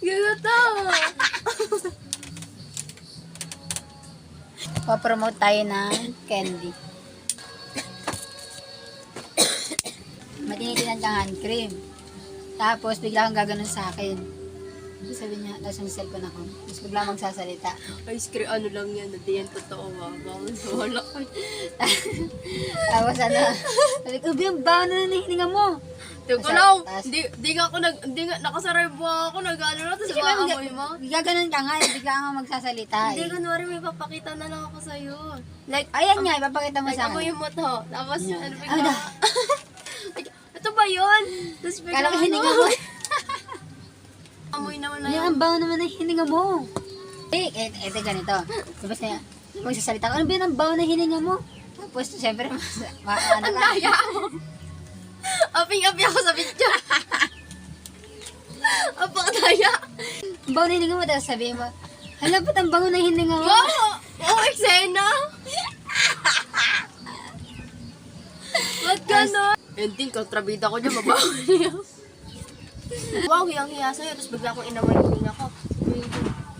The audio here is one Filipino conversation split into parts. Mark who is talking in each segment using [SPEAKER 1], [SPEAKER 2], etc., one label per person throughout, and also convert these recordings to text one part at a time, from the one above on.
[SPEAKER 1] Ganito.
[SPEAKER 2] Pa-promote tayo ng candy. Matinitin kang hand cream. Tapos bigla kang gaganon sa akin. Sabi niya, nasa cellphone ako. Tapos bigla magsasalita.
[SPEAKER 1] Ice cream, ano lang yan, hindi yan totoo, bawal. Wala ko.
[SPEAKER 2] Tapos sabi ko, Ubi, ang baho na hininga mo.
[SPEAKER 1] Tiyo ko lang, di nga nakasaray buha ako, nag-ano na, tapos maamoy mo.
[SPEAKER 2] Gaganon ka nga, bigla kang magsasalita.
[SPEAKER 1] Hindi, kunwari may papakita na lang ako sa'yo. Like,
[SPEAKER 2] ayan nga, ipapakita mo
[SPEAKER 1] like
[SPEAKER 2] sa akin.
[SPEAKER 1] amoy mo to. Tapos,
[SPEAKER 2] Yan.
[SPEAKER 1] ano bigla. Ito ba yun? Tapos bigla
[SPEAKER 2] Kala ko hininga mo.
[SPEAKER 1] Amoy naman na
[SPEAKER 2] Ay,
[SPEAKER 1] yun.
[SPEAKER 2] ang baho naman ng hininga mo. Ito ganito. Tapos na, magsasalita ko, ano ba yun ang baho ng hininga mo? Tapos, siyempre, ano
[SPEAKER 1] Ang
[SPEAKER 2] ka?
[SPEAKER 1] daya mo. Aping-api ako sa picture. Apakadaya.
[SPEAKER 2] Ang baho ng hininga mo, tapos sabihin mo, hala, ba't ang baho ng hininga mo?
[SPEAKER 1] Wow! Oh, eksena! Ba't gano'n? Ending, kontrabida ko dyan, mabaho niya. Wow, hiyang-hiya sa'yo, tapos bigla akong inamoy yung hininga ko.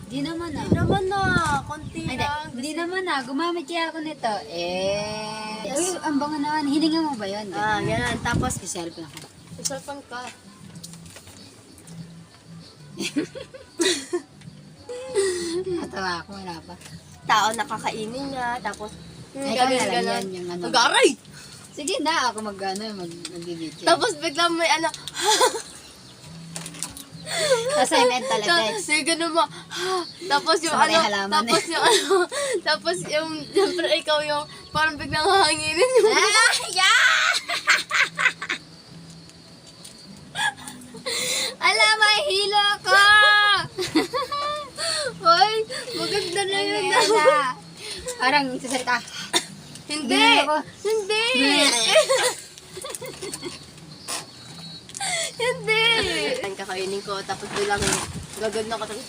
[SPEAKER 2] Di naman
[SPEAKER 1] Hindi naman na, konti
[SPEAKER 2] Ay,
[SPEAKER 1] lang.
[SPEAKER 2] di naman gumamit kaya ako nito. Uy, ang bango naman. Hininga mo ba yun?
[SPEAKER 1] Yan. Tapos,
[SPEAKER 2] I-cellphone ako.
[SPEAKER 1] cellphone ka.
[SPEAKER 2] Natawa ako, wala pa.
[SPEAKER 1] Tao nakakainin niya, tapos,
[SPEAKER 2] Ay, ikaw na lang yan, yung ano.
[SPEAKER 1] Agaray!
[SPEAKER 2] Sige na, ako mag-video.
[SPEAKER 1] Tapos biglang may ano,
[SPEAKER 2] Assignmental effects.
[SPEAKER 1] Sige, ganun mo. Tapos yung
[SPEAKER 2] Sa may
[SPEAKER 1] ano,
[SPEAKER 2] halaman
[SPEAKER 1] tapos yung ano, tapos yung, siyempre ikaw yung, parang biglang hahanginin yung,
[SPEAKER 2] Yeah! Ala, may hilo ako!
[SPEAKER 1] Hoy, maganda na yun.
[SPEAKER 2] Parang sasalita.
[SPEAKER 1] Hindi!
[SPEAKER 2] Hindi ako.
[SPEAKER 1] Hindi! Hindi! Ang kakainin ko, tapos biglang gagad na ko, tapos,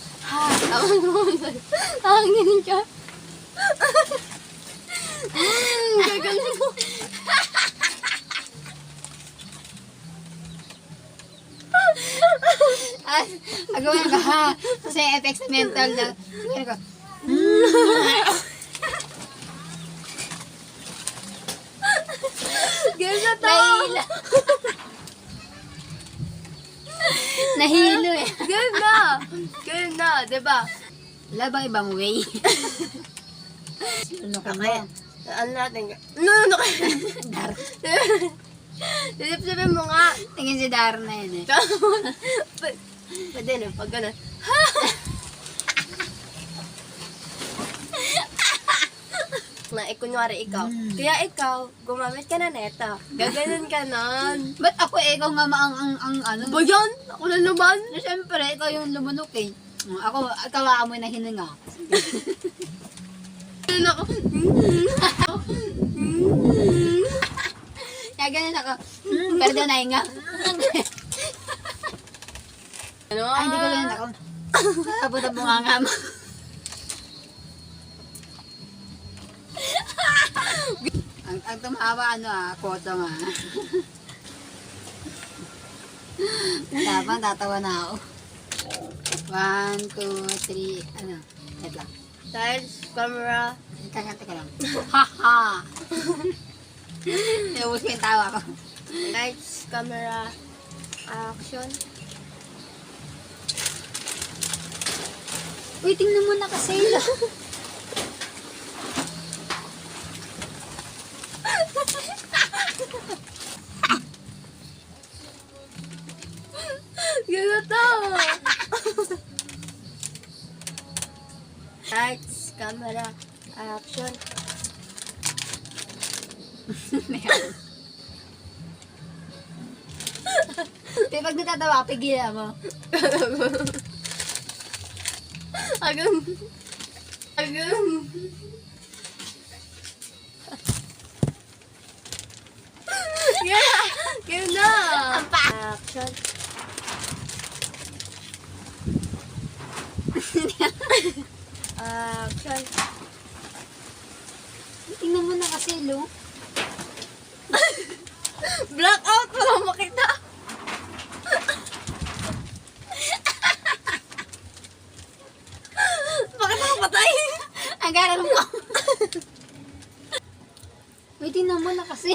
[SPEAKER 1] hanginin ka. Gagaling mo.
[SPEAKER 2] Agawan ka ha. Kasi effects mental na. Ganyan ko.
[SPEAKER 1] Ganyan na to.
[SPEAKER 2] Nahilo. Nahilo eh.
[SPEAKER 1] Ganyan na, diba?
[SPEAKER 2] Wala bang ibang way? Ano ka
[SPEAKER 1] Okay.
[SPEAKER 2] mo?
[SPEAKER 1] Ano natin? No ka.
[SPEAKER 2] Dar.
[SPEAKER 1] Sisip-sipin mo nga.
[SPEAKER 2] Tingin si Dar na yun eh.
[SPEAKER 1] Pwede na, pag gano'n. Na, kunwari ikaw. Kaya ikaw, gumamit ka na neto. Gaganon ka nun.
[SPEAKER 2] Ba't ako eh, ikaw nga ang ano?
[SPEAKER 1] Ba yan? Ako na naman.
[SPEAKER 2] Siyempre, ikaw yung lumunok eh. Ikaw amoy na hininga.
[SPEAKER 1] Ganun ako.
[SPEAKER 2] Kaya ganun ako. Pero daw nahinga.
[SPEAKER 1] Ano?
[SPEAKER 2] Ay, hindi ko ganun ako. Tapos ang bunganga mo. ang tumawa koto nga. Tapang tatawa na ako. 1, 2, 3, ano? Wait lang.
[SPEAKER 1] Tiles, camera.
[SPEAKER 2] Teka lang. Haha! Naubos ko yung tawa ko.
[SPEAKER 1] Lights, camera, action.
[SPEAKER 2] Uy, tingnan mo nakasale.
[SPEAKER 1] Ganito! Lights, camera, action.
[SPEAKER 2] Pero pag natatawa, pigilan mo.
[SPEAKER 1] Agam. Game na! Action. Action.
[SPEAKER 2] Tingnan mo nakasale, oh.
[SPEAKER 1] Blackout! Wala makita!
[SPEAKER 2] na kasi.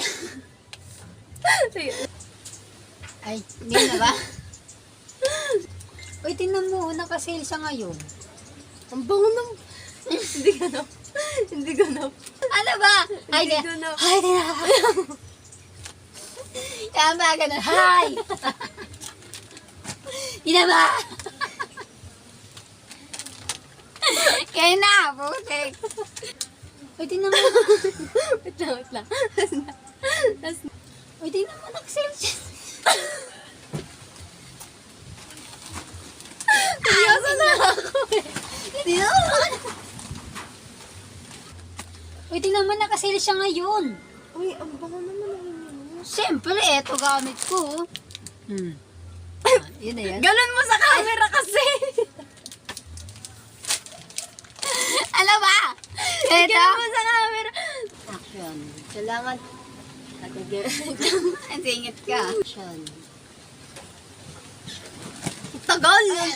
[SPEAKER 2] Ay, hindi na ba? Uy, tingnan mo, naka-sale siya ngayon.
[SPEAKER 1] Ang bango ng... Hindi ganap. Hindi ganap.
[SPEAKER 2] Ano ba? Ay,
[SPEAKER 1] Hindi
[SPEAKER 2] di.
[SPEAKER 1] ganap.
[SPEAKER 2] Ay, di na. Kaya ba ganun? Hi! Di na ba? Kaya na, putik. Uy, tingnan mo.
[SPEAKER 1] Wait lang, wait lang. Last na.
[SPEAKER 2] Uy, tingnan mo, naka-sale siya.
[SPEAKER 1] Seryoso na ako eh.
[SPEAKER 2] Hindi na. Uy, tingnan mo, naka-sale siya ngayon.
[SPEAKER 1] Uy, ang bango naman ang inyo.
[SPEAKER 2] Siyempre, eto gamit ko. Yun na yan.
[SPEAKER 1] Ganun mo sa camera kasi.
[SPEAKER 2] Ano ba? Eto.
[SPEAKER 1] Ganun mo sa camera.
[SPEAKER 2] Action.
[SPEAKER 1] Kailangan.
[SPEAKER 2] Ang singit ka. Action.
[SPEAKER 1] Tagal yun.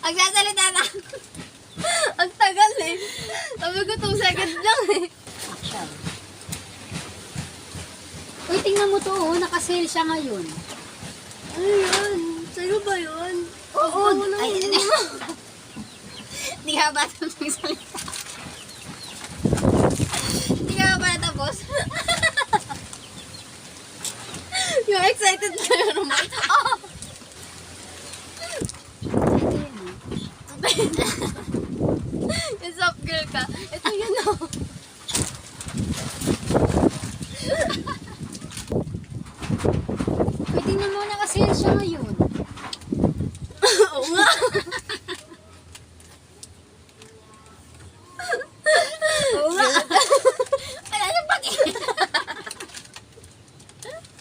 [SPEAKER 2] Magsasalita na.
[SPEAKER 1] Ang tagal eh. Sabi ko 2 seconds lang eh.
[SPEAKER 2] Action. Uy, tingnan mo to, oh. Naka-sale siya ngayon.
[SPEAKER 1] Ano yun? Sa'yo ba yun?
[SPEAKER 2] Oo.
[SPEAKER 1] Ang bango
[SPEAKER 2] Ay,
[SPEAKER 1] naman.
[SPEAKER 2] hindi. Hindi ka ba tapos magsalita? Hindi ka ba tapos?
[SPEAKER 1] Yung excited ka naman. Oh! Yung soft girl ka. Ito yun o.
[SPEAKER 2] Uy, tingnan mo, naka-sale siya ngayon.
[SPEAKER 1] Oo nga.
[SPEAKER 2] Oo nga. Wala na pag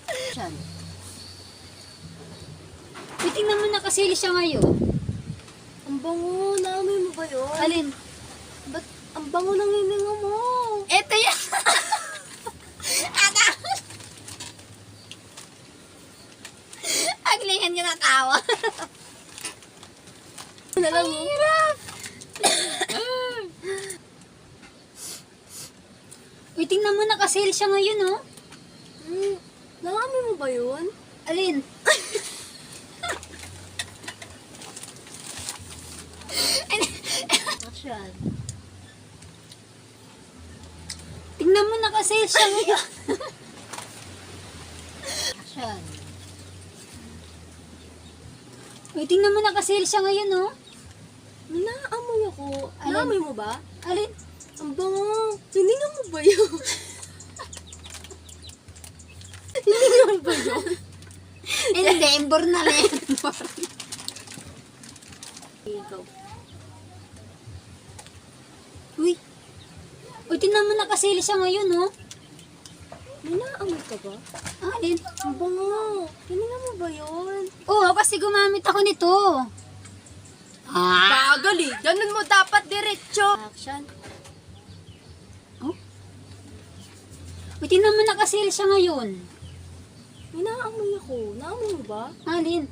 [SPEAKER 2] Action. Uy, tingnan mo, naka-sale siya ngayon.
[SPEAKER 1] Ang bango. Naamoy mo ba yun?
[SPEAKER 2] Alin?
[SPEAKER 1] Ba't ang bango ng hininga mo?
[SPEAKER 2] Eto yan. Ada. Aglingan yung natawa.
[SPEAKER 1] Ano lang mo?
[SPEAKER 2] Hirap. Uy, tingnan mo, naka-sale siya ngayon, oh.
[SPEAKER 1] Naamoy mo ba yun?
[SPEAKER 2] Alin?
[SPEAKER 1] Action.
[SPEAKER 2] Tingnan mo, naka-sale siya ngayon. Action. Uy, tingnan mo, naka-sale siya ngayon, oh.
[SPEAKER 1] Naamoy ako.
[SPEAKER 2] Alin?
[SPEAKER 1] Naamoy mo ba?
[SPEAKER 2] Alin?
[SPEAKER 1] Ang bango. Hininga mo ba yun? Hininga mo ba yun?
[SPEAKER 2] Hindi, embor na lang. Embor.
[SPEAKER 1] Ikaw.
[SPEAKER 2] Uy. Uy, tingnan mo, naka-sale siya ngayon, oh.
[SPEAKER 1] May naamoy ka ba?
[SPEAKER 2] Alin?
[SPEAKER 1] Ang bango. Hininga mo ba yun?
[SPEAKER 2] Oo, kasi gumamit ako nito. Ah.
[SPEAKER 1] Bagal eh. Ganun mo dapat diretso. Action.
[SPEAKER 2] Uy, tingnan mo, naka-sale siya ngayon.
[SPEAKER 1] May naamoy ako. Naamoy mo ba?
[SPEAKER 2] Alin?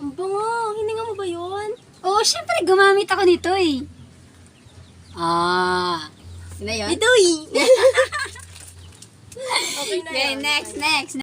[SPEAKER 1] Ang bango. Hininga mo ba yun?
[SPEAKER 2] Oo, syempre, gumamit ako nito, eh. Ah. Yun na yun?
[SPEAKER 1] Ito eh. Okay na
[SPEAKER 2] Okay,
[SPEAKER 1] yun.
[SPEAKER 2] next.